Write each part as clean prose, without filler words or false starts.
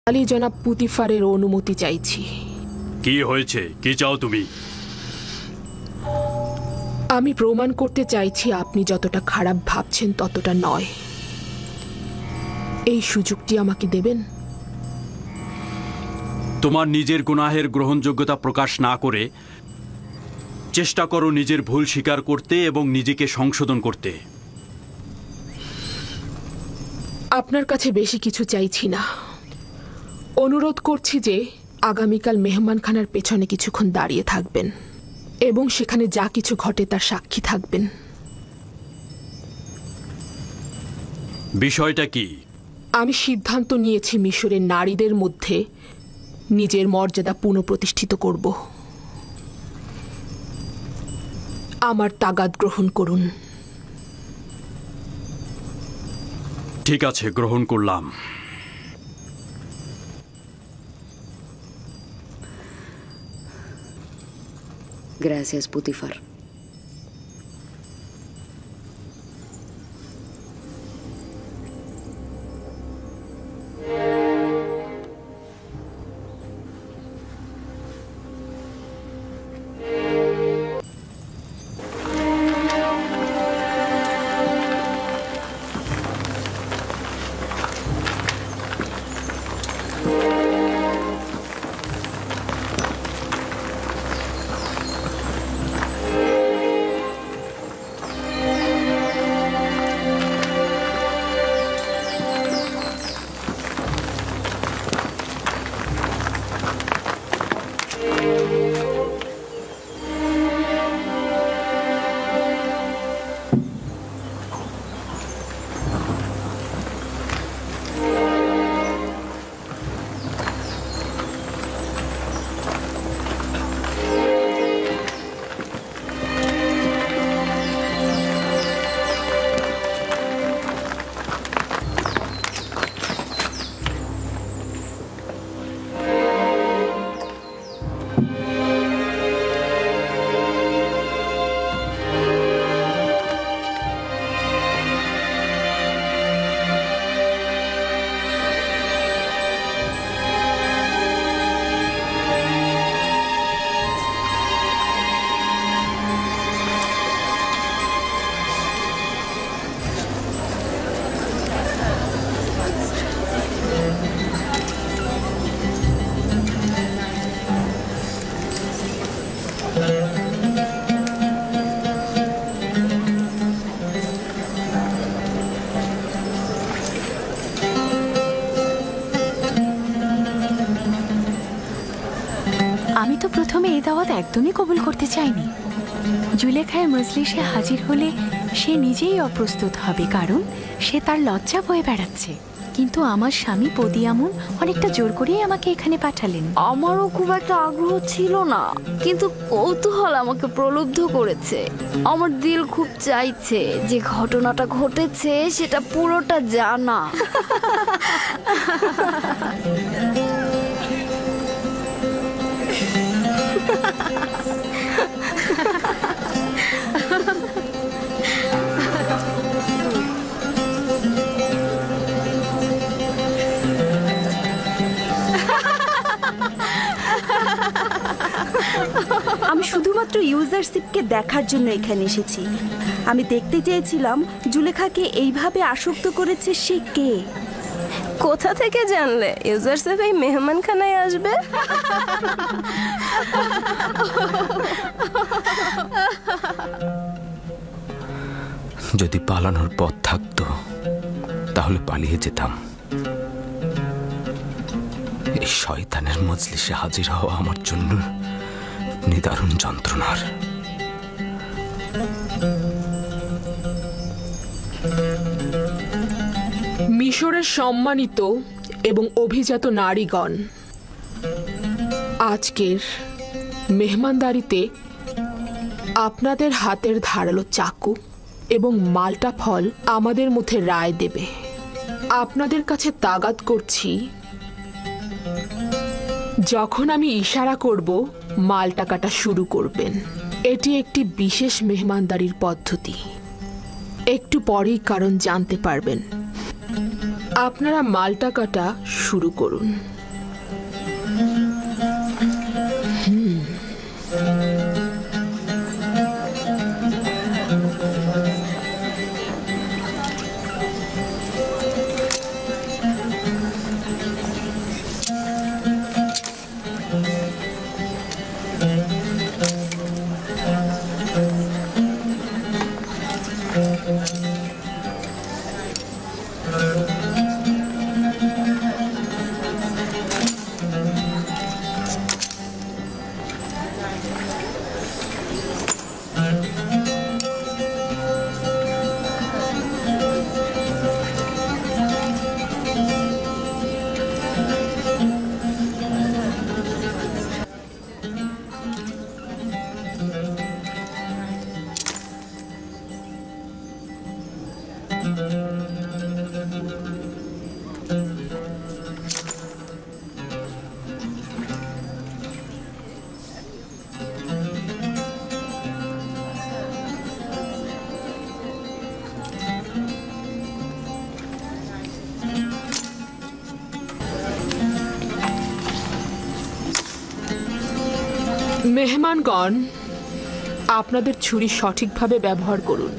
আলী জনাব পুতিফারের অনুমতি চাইছি। কি হয়েছে? কি চাও তুমি? আমি প্রমাণ করতে চাইছি আপনি যতটা খারাপ ভাবছেন ততটা নয়। এই সুযোগটি আমাকে দেবেন? তোমার নিজের গুনাহের গ্রহণযোগ্যতা প্রকাশ না করে চেষ্টা করো নিজের ভুল স্বীকার করতে এবং নিজেকে সংশোধন করতে। আপনার কাছে বেশি কিছু চাইছি না। অনুরোধ করছি যে আগামীকাল মেহমানখানার পেছনে কিছুক্ষণ দাঁড়িয়ে থাকবেন এবং সেখানে যা কিছু ঘটে তার সাক্ষী থাকবেন। বিষয়টা কি? আমি সিদ্ধান্ত নিয়েছি মিশরের নারীদের মধ্যে নিজের মর্যাদা পুনঃপ্রতিষ্ঠিত করব। আমার তাগাদ গ্রহণ করুন। ঠিক আছে, গ্রহণ করলাম। Gracias, Putifar. আমি তো প্রথমে এই দাওয়াত একদমই কবুল করতে চাইনি। জুলেখায় মজলিসে হাজির হলে সে নিজেই অপ্রস্তুত হবে, কারণ সে তার লজ্জা বয়ে বেড়াচ্ছে। কিন্তু আমার স্বামী পদিয়ামুন অনেকটা জোর করেই আমাকে এখানে পাঠালেন। আমারও খুব একটা আগ্রহ ছিল না, কিন্তু কৌতূহল আমাকে প্রলুব্ধ করেছে। আমার দিল খুব চাইছে যে ঘটনাটা ঘটেছে সেটা পুরোটা জানা। আমি শুধুমাত্র ইউজারশিপকে দেখার জন্য এখানে এসেছি। আমি দেখতে চেয়েছিলাম জুলেখাকে এইভাবে আসক্ত করেছে সে কে। কোথা থেকে জানলে ইউজারশিপ এই মেহমানখানায় আসবে? যদি পালানোর পথ থাকতো তাহলে পালিয়ে যেতাম। এই শয়তানের মজলিসে হাজির হওয়া আমার জন্য নিদারুণ যন্ত্রণার। মিশরের সম্মানিত এবং অভিজাত নারীগণ, আজকের মেহমানদারিতে আপনাদের হাতের ধারালো চাকু এবং মাল্টা ফল আমাদের মধ্যে রায় দেবে। আপনাদের কাছে তাগাদ করছি, যখন আমি ইশারা করব মাল্টা কাটা শুরু করবেন। এটি একটি বিশেষ মেহমানদারির পদ্ধতি। একটু পরেই কারণ জানতে পারবেন। আপনারা মাল্টা কাটা শুরু করুন। মেহমানগণ, আপনাদের ছুরি সঠিকভাবে ব্যবহার করুন।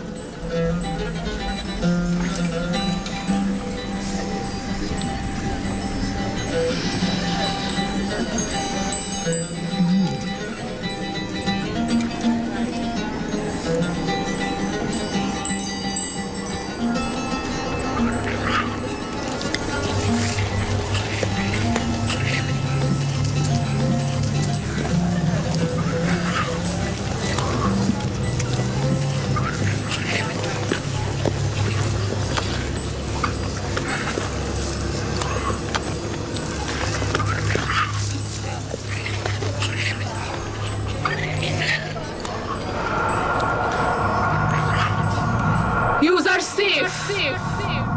ইউজারশিপ,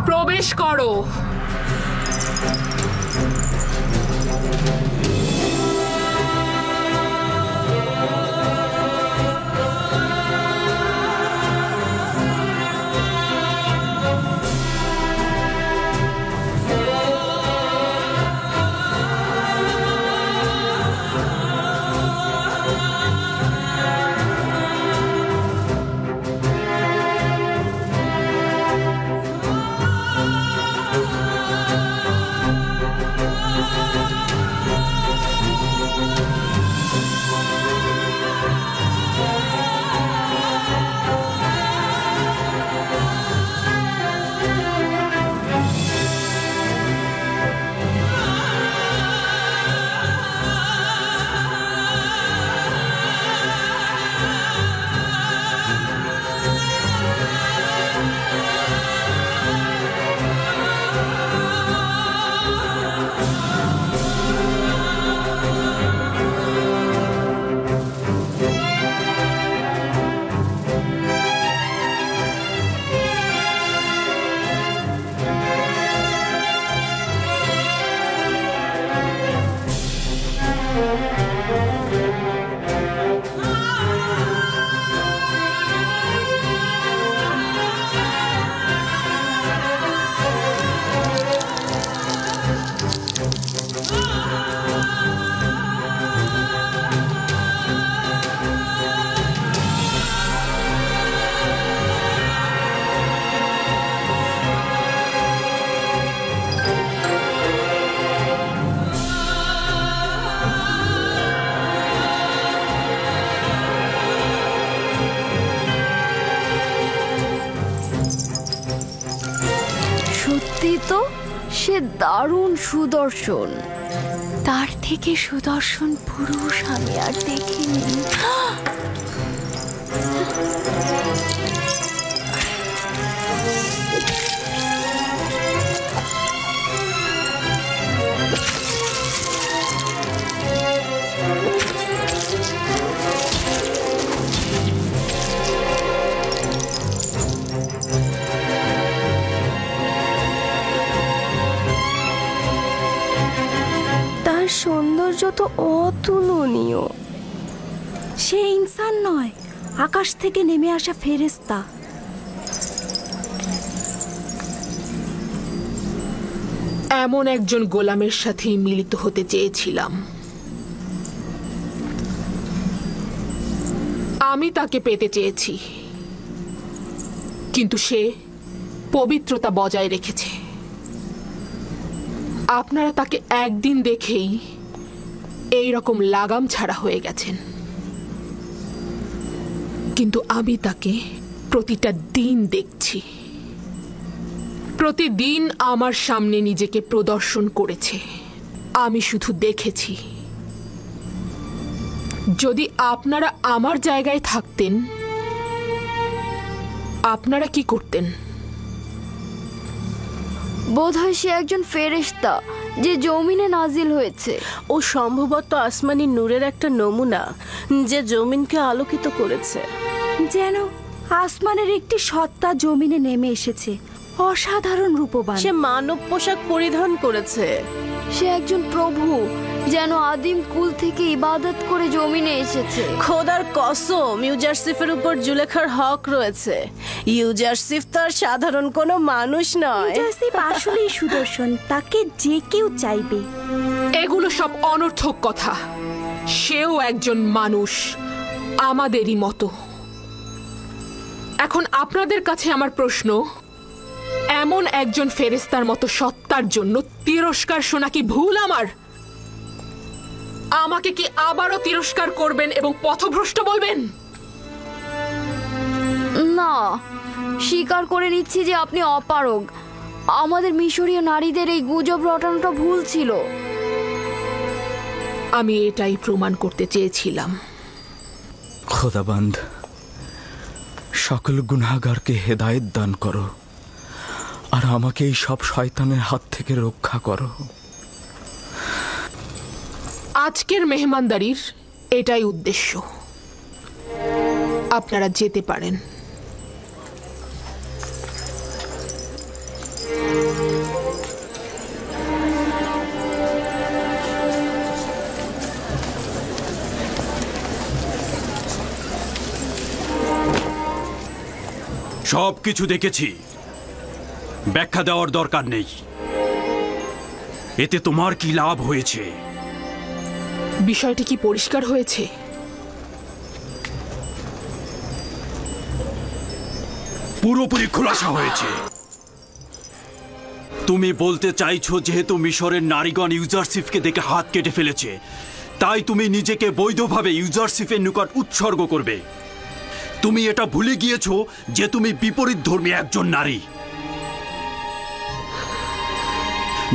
প্রবেশ করো। সত্যি তো, সে দারুণ সুদর্শন। তার থেকে সুদর্শন পুরুষ আমি আর দেখিনি। তার সৌন্দর্য তো অতুলনীয়। সে ইনসান নয়, আকাশ থেকে নেমে আসা ফেরেশতা। এমন একজন গোলামের সাথেই মিলিত হতে চেয়েছিলাম। আমি তাকে পেতে চেয়েছি, কিন্তু সে পবিত্রতা বজায় রেখেছে। আপনারা তাকে একদিন দেখেই এই রকম লাগাম ছাড়া হয়ে গেছেন, কিন্তু আমি তাকে প্রতিটা দিন দেখছি। প্রতিদিন আমার সামনে নিজেকে প্রদর্শন করেছে, আমি শুধু দেখেছি। যদি আপনারা আমার জায়গায় থাকতেন, আপনারা কি করতেন? বোধহয় সে একজন ফেরেশতা যে জমিনে নাজিল হয়েছে। ও সম্ভবত আসমানি নূরের একটা নমুনা যে জমিনকে আলোকিত করেছে। যেন আসমানের একটি সত্তা জমিনে নেমে এসেছে, অসাধারণ রূপবান। সে মানব পোশাক পরিধান করেছে। সে একজন প্রভু, যেন আদিম কুল থেকে ইবাদত করে জমিনে এসেছে। খোদার কসম, ইউজারশিফের উপর জুলেখার হক রয়েছে। ইউজারশিফ তো আর সাধারণ কোনো মানুষ নয়। ইউজারশিফ আসলেই সুদর্শন, তাকে যে কেউ চাইবে। এগুলো সব অনর্থক কথা। সেও একজন মানুষ, আমাদেরই মতো। এখন আপনাদের কাছে আমার প্রশ্ন, এমন একজন ফেরেশতার মতো সত্তার জন্য তিরস্কার শোনা কি ভুল আমার? আমাকে কি আবারও তিরস্কার করবেন এবং পথভ্রষ্ট বলবেন? না, স্বীকার করে নিচ্ছি যে আপনি অপারগ। আমাদের মিশরীয় নারীদের এই গুজব রটানোটা ভুল ছিল। আমি এটাই প্রমাণ করতে চেয়েছিলাম। খোদাবন্দ, সকল গুনাহগারকে হেদায়েত দান করো আর আমাকে এই সব শয়তানের হাত থেকে রক্ষা করো। আজকের মেহমানদারির এটাই উদ্দেশ্য। আপনারা যেতে পারেন। সব কিছু দেখেছি, ব্যাখ্যা দেওয়ার দরকার নেই। এতে তোমার কি লাভ হয়েছে? বিষয়টি কি পরিষ্কার হয়েছে? পুরোপুরি খোলাসা হয়েছে। তুমি বলতে চাইছো যেহেতু মিশরের নারীগণ ইউজারশিপকে দেখে হাত কেটে ফেলেছে, তাই তুমি নিজেকে বৈধভাবে ইউজারশিপের নিকট উৎসর্গ করবে। তুমি এটা ভুলে গিয়েছো যে তুমি বিপরীত ধর্মী একজন নারী।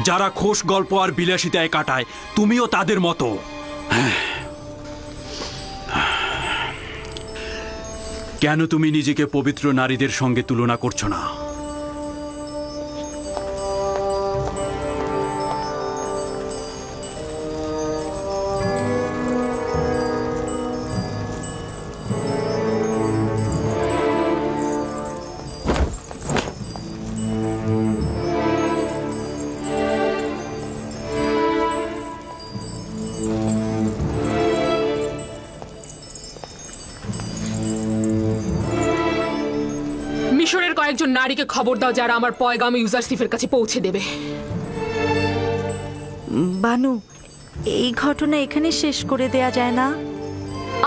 যারা খোশ গল্প আর বিলাসিতায় কাটায়, তুমিও তাদের মতো। কেন তুমি নিজেকে পবিত্র নারীদের সঙ্গে তুলনা করছো না? মিশরের কয়েকজন নারীকে খবর দাও যারা আমার পয়গাম ইউজারশিপের কাছে পৌঁছে দেবে। বানু, এই ঘটনা এখানে শেষ করে দেয়া যায় না?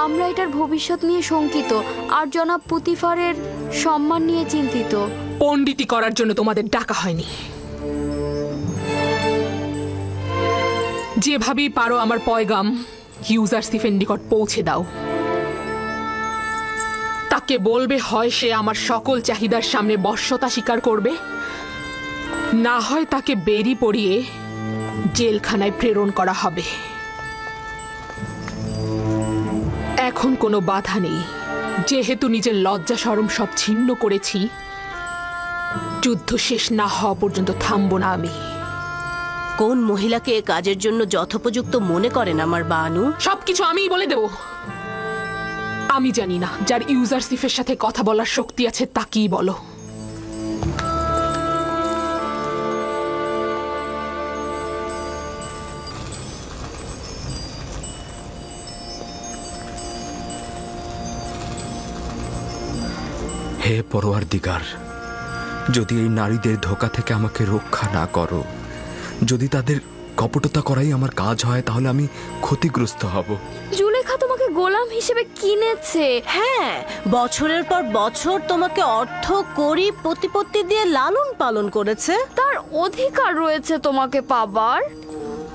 আমরা এটার ভবিষ্যৎ নিয়ে শঙ্কিত আর জনাব পুতিফারের সম্মান নিয়ে চিন্তিত। পণ্ডিতি করার জন্য তোমাদের ডাকা হয়নি। যেভাবেই পারো আমার পয়গাম ইউজারশিপের নিকট পৌঁছে দাও। তাকে বলবে হয় সে আমার সকল চাহিদার সামনে বশ্যতা স্বীকার করবে, না হয় তাকে বেরি পরিয়ে জেলখানায় প্রেরণ করা হবে। এখন কোনো বাধা নেই, যেহেতু নিজের লজ্জা শরম সব ছিন্ন করেছি। যুদ্ধ শেষ না হওয়া পর্যন্ত থামবো না আমি। কোন মহিলাকে এ কাজের জন্য যথোপযুক্ত মনে করেন আমার বানু? সবকিছু আমিই বলে দেব। আমি জানি না, যার ইউজারশিপের সাথে কথা বলার শক্তি আছে তাকেই বলো। হে পরওয়ারদিগার, যদি এই নারীদের ধোঁকা থেকে আমাকে রক্ষা না করো, যদি তাদের কপটতা করাই আমার কাজ হয়, তাহলে আমি ক্ষতিগ্রস্ত হব। জুলেখা তোমাকে গোলাম হিসেবে কিনেছে। হ্যাঁ, বছরের পর বছর তোমাকে অর্থ করি প্রতিপত্তি দিয়ে লালন পালন করেছে। তার অধিকার রয়েছে তোমাকে পাবার,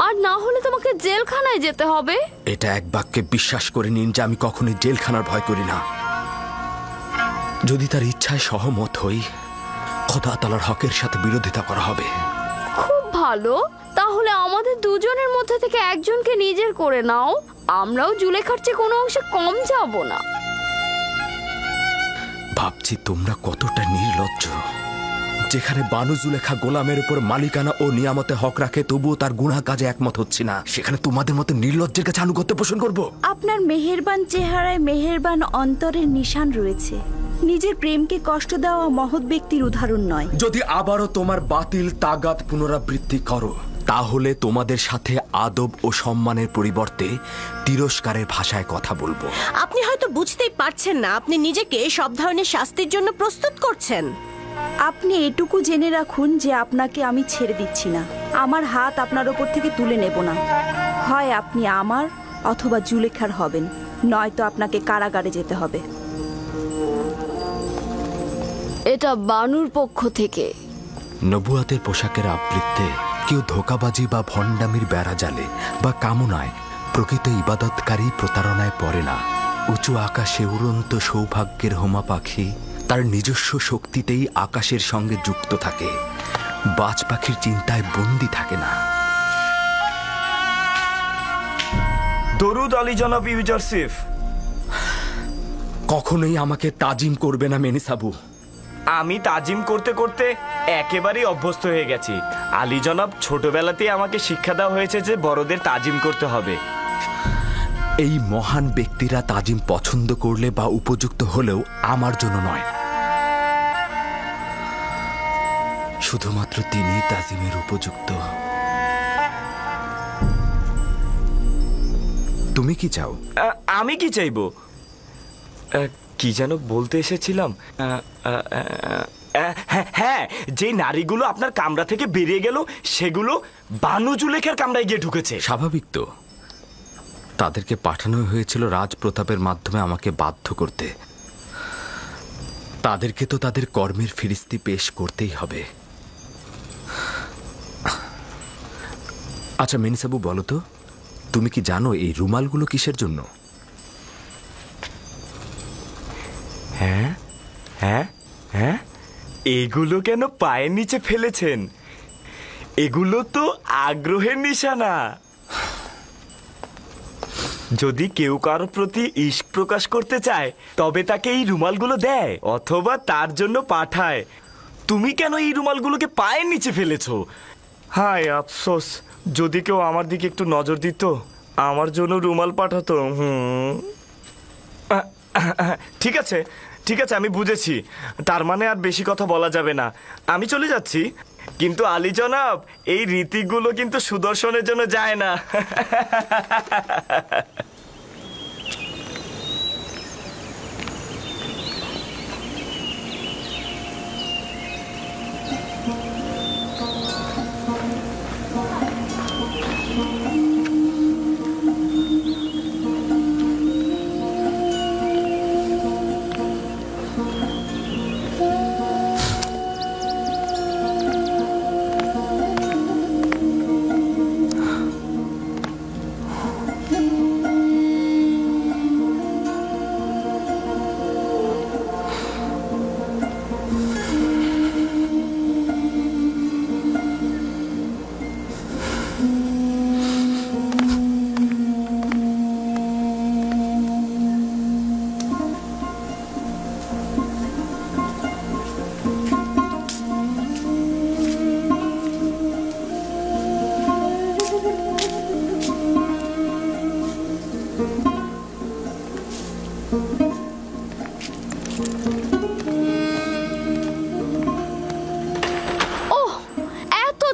আর না হলে তোমাকে জেলখানায় যেতে হবে। এটা এক বাক্যে বিশ্বাস করে নিন যে আমি কখনোই জেলখানার ভয় করি না। যদি তার ইচ্ছায় সহমত হই, খোদা তাআলার হকের সাথে বিরোধিতা করা হবে। খুব ভালো, তাহলে আমাদের দুজনের মধ্যে থেকে একজনকে নিজের করে নাও। আমরাও জুলেখার চেয়ে কোনো অংশে কম যাব না। ভাবছি তোমরা কতটা নির্লজ্জ। যেখানে বানু জুলেখা গোলামের উপর মালিকানা ও নিয়ামতে হক রাখে, তবুও তার গুনাহ কাজে একমত হচ্ছে না, সেখানে তোমাদের মতো নির্লজ্জের কাছে আনুগত্য পোষণ করব? আপনার মেহেরবান চেহারায় মেহেরবান অন্তরের নিশান রয়েছে। নিজের প্রেমকে কষ্ট দেওয়া মহৎ ব্যক্তির উদাহরণ নয়। যদি আবারও তোমার বাতিল তাগাদ পুনরাবৃত্তি করো, তাহলে তোমাদের সাথে আদব ও সম্মানের পরিবর্তে তিরস্কারের ভাষায় কথা বলবো। আপনি হয়তো বুঝতেই পারছেন না আপনি নিজেকে সব ধরনের শাস্তির জন্য প্রস্তুত করছেন। আপনি এটুকু জেনে রাখুন যে আপনাকে আমি ছেড়ে দিচ্ছি না। আমার হাত আপনার ওপর থেকে তুলে নেব না। হয় আপনি আমার, অথবা জুলেখার হবেন, নয়তো আপনাকে কারাগারে যেতে হবে। এটা বানুর পক্ষ থেকে। নবুয়াতের পোশাকের আবৃত্তে কেউ ধোঁকাবাজি বা ভণ্ডামির বেড়া জালে বা কামনায় প্রকৃত ইবাদতকারী প্রতারণায় পড়ে না। উঁচু আকাশে উড়ন্ত সৌভাগ্যের হোমা পাখি তার নিজস্ব শক্তিতেই আকাশের সঙ্গে যুক্ত থাকে, বাজ পাখির চিন্তায় বন্দী থাকে না। দরুদ আলী জনাব ইউজারসিফ। কখনোই আমাকে তাজিম করবে না মেনিসাবু। আমি তাজিম করতে করতে একেবারেই অভ্যস্ত হয়ে গেছি। আলী জনাব ছোটবেলাতেই আমাকে শিক্ষা দেওয়া হয়েছে যে বড়দের তাজিম করতে হবে। এই মহান ব্যক্তিরা তাজিম পছন্দ করলে বা উপযুক্ত হলেও আমার জন্য নয়, শুধুমাত্র তিনিই তাজিমের উপযুক্ত। তুমি কি চাও? আমি কি চাইবো? কি যেন বলতে এসেছিলাম। হ্যাঁ, যে নারীগুলো আপনার কামরা থেকে বেরিয়ে গেল সেগুলো বানু জুলেখার কামরায় গিয়ে ঢুকেছে। স্বাভাবিক তো, তাদেরকে পাঠানো হয়েছিল রাজপ্রতাপের মাধ্যমে আমাকে বাধ্য করতে। তাদেরকে তো তাদের কর্মের ফিরিস্তি পেশ করতেই হবে। আচ্ছা মেনিসাবু, বলো তো, তুমি কি জানো এই রুমালগুলো কিসের জন্য? হ্যাঁ হ্যাঁ হ্যাঁ, এগুলো কেন পায়ের নিচে ফেলেছেন? এগুলো তো আগ্রহের নিশানা। যদি কেউ কারোর প্রতি ইশক প্রকাশ করতে চায় তবে তাকে এই রুমালগুলো দেয় অথবা তার জন্য পাঠায়। তুমি কেন এই রুমালগুলোকে পায়ের নিচে ফেলেছো? হায় আফসোস, যদি কেউ আমার দিকে একটু নজর দিত, আমার জন্য রুমাল পাঠাতো। ঠিক আছে ঠিক আছে, আমি বুঝেছি। তার মানে আর বেশি কথা বলা যাবে না। আমি চলে যাচ্ছি। কিন্তু আলী জনাব, এই রীতিগুলো কিন্তু সুদর্শনের জন্য যায় না।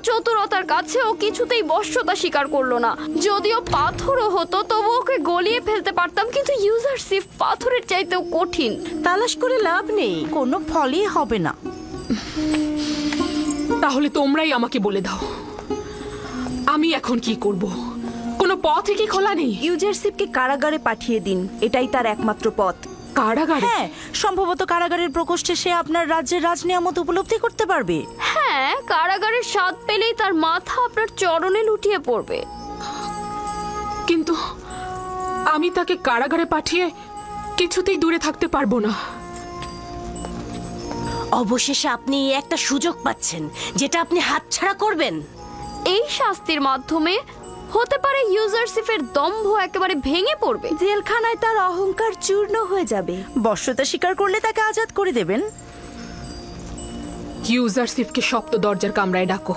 চতুরতার কাছেও কিছুতেই বশ্যতা স্বীকার করলো না। যদিও পাথরও হতো তবু ওকে গলিয়ে ফেলতে পারতাম, কিন্তু ইউজারসিফ পাথরের চাইতেও কঠিন। তালাশ করে লাভ নেই, কোনো ফলই হবে না। তাহলে তোমরাই আমাকে বলে দাও, আমি এখন কি করব? কোনো পথই কি খোলা নেই? ইউজারসিফকে কারাগারে পাঠিয়ে দিন, এটাই তার একমাত্র পথ। কারাগারে? হ্যাঁ, সম্ভবত কারাগারের প্রকোষ্ঠে সে আপনার রাজ্যের রাজনিয়ামত উপলব্ধি করতে পারবে। হ্যাঁ, কারাগারের স্বাদ পেলেই তার মাথা আপনার চরণে লুটিয়ে পড়বে। কিন্তু আমি তাকে কারাগারে পাঠিয়ে কিছুতেই দূরে থাকতে পারবো না। অবশেষে আপনি একটা সুযোগ পাচ্ছেন যেটা আপনি হাতছাড়া করবেন। এই শাস্তির মাধ্যমে হতে পারে ইউজারসিফের দম্ভ একেবারে ভেঙে পড়বে। জেলখানায় তার অহংকার চূর্ণ হয়ে যাবে। বশ্যতা স্বীকার করলে তাকে আজাদ করে দেবেন। ইউজারসিফকে শক্ত দরজার কামরায় ডাকো।